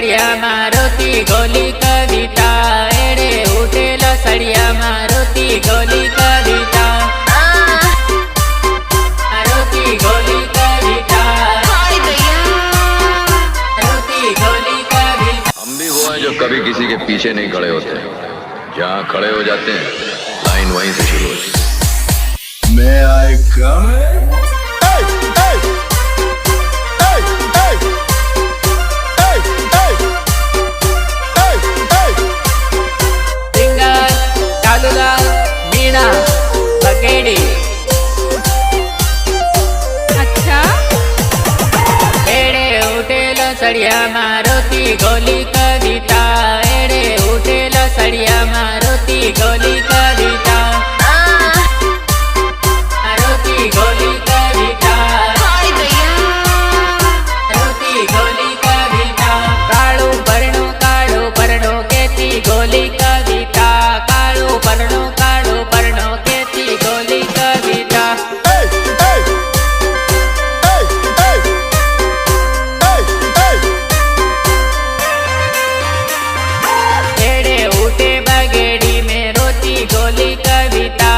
सड़िया मारुति गोली कविता एड़े उठेलो सड़िया मारुति गोली कविता मारुति गोली कविता मारुति गोली कविता। हम भी वो हैं जो कभी किसी के पीछे नहीं खड़े होते, जहाँ खड़े हो जाते हैं लाइन वहीं से शुरू होती है। May I come in? Hey, hey, hey, hey, hey, hey, hey, hey. Singer Kalulal Meena Bagedi. अच्छा एड़े उठेलो सड़िया मारुति गोली कविता एड़े उठेलो सड़िया मारुति गोली कविता मारुति गोली कविता मारुति गोली कविता। काळू परणो केती गोली कविता काळू परणो केती गोली कविता। Hey, hey, hey, hey, hey, hey. एड़े उठे बगेड़ी में रोती गोली कविता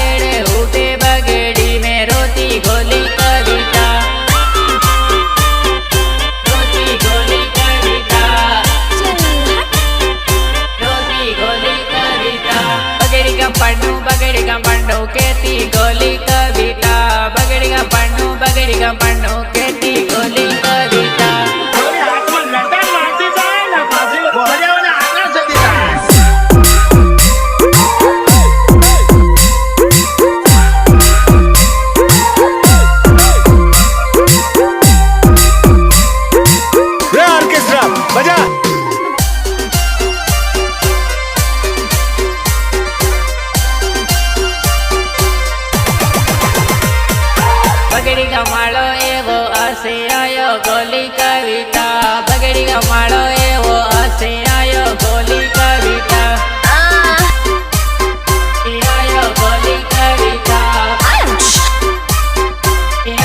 एड़े उठे बगेड़ी में रोती गोली कविता रोती गोली कविता रोती गोली कविता। बगेड़ी का पन्नू केती गोली कविता बगेड़ी का पन्नू केती गोली कविता। रे ऑर्केस्ट्रा बजा। बगड़ी का माळो एवो आसे आयो गोली कविता बगड़ी का माळो एवो आसे आयो गोली कविता आयो गोली कविता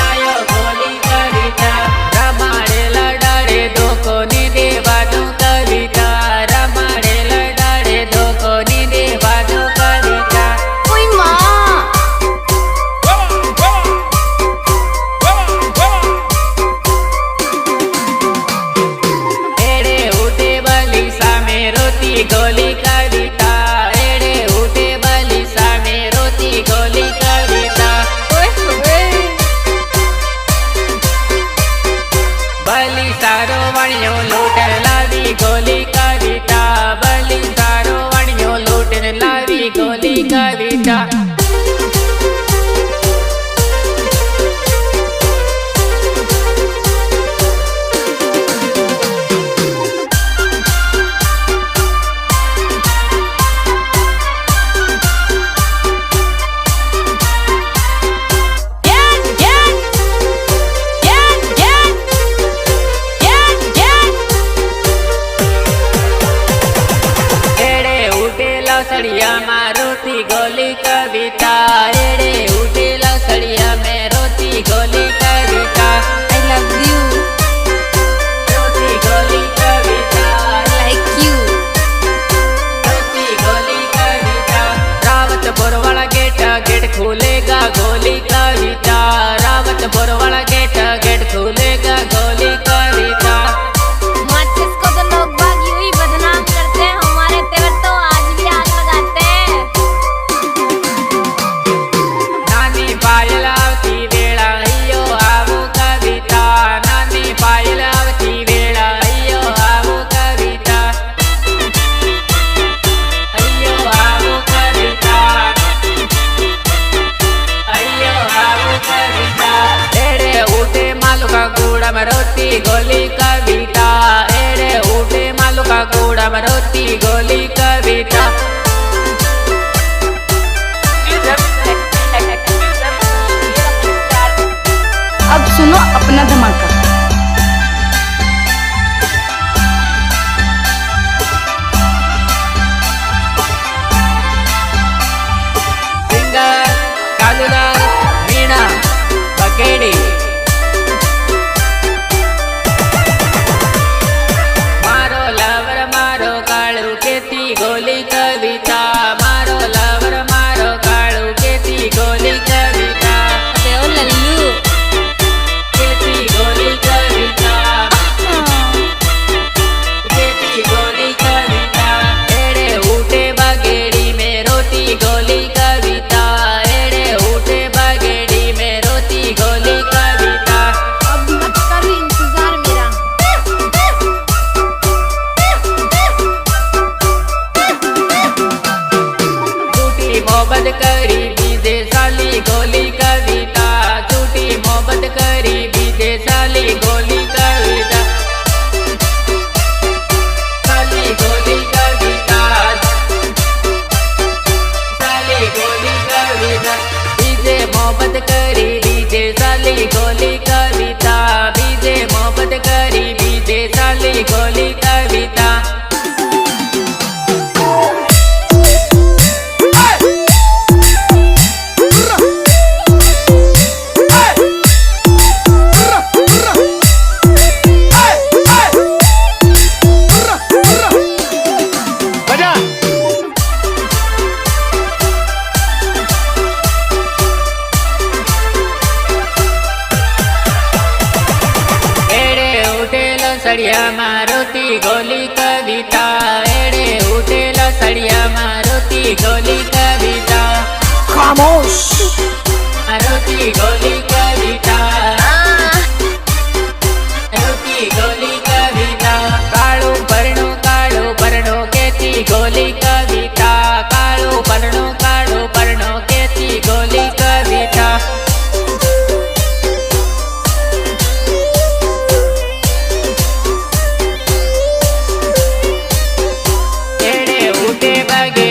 आयो गोली कविता। रमाड़े लड़ाड़े दो को निधे बाजू कविता रमाड़े लड़ाड़े दो को निधे बाजू कविता। ओई माँ एड़े उठे बली सामे रोती गोली कविता एड़े उठे बली सामे रोती गोली कविता। ओए होए बली सारो वणियो लूटन लावी गोली कविता बली सारो वणियो लूटन लावी गोली कविता। एड़े उठेलो सड़िया मारुति गोली कविता एड़े उठेलो सड़िया में रोती गोली कविता। आई लव यू रोती गोली कविता लाइक यू रोती गोली कविता। रावतपुर वाला गेट खुलेगा गोली कविता रावतपुर वाला गेट खुलेगा गोली कविता। माचिस को तो लोग बाग यूं ही बदनाम करते हैं, हमारे तेवर तो आज भी आग लगाते हैं। नानी पायल आवती वेळा अय्यो आवो कविता नानी पायल आवती वेळा अय्यो आवो कविता अय्यो आवो कविता अय्यो आवो कविता। एड़े उठे मालू का कूड़ा मरोती गोली कविता एड़े उठे मालू का कूड़ा मरोती गोली कविता। अब सुनो अपना धमाका। सिंगर कालूलाल मीणा बगेड़ी। सड़िया मारुति गोली कविता एड़े उठेल सड़िया मारुति गोली कविता खामोश। मारुति गोली कविता मारुति गोली कविता काळू परणो केती गोली कविता काळू परणो केती गोली कविता एड़े उठे बगे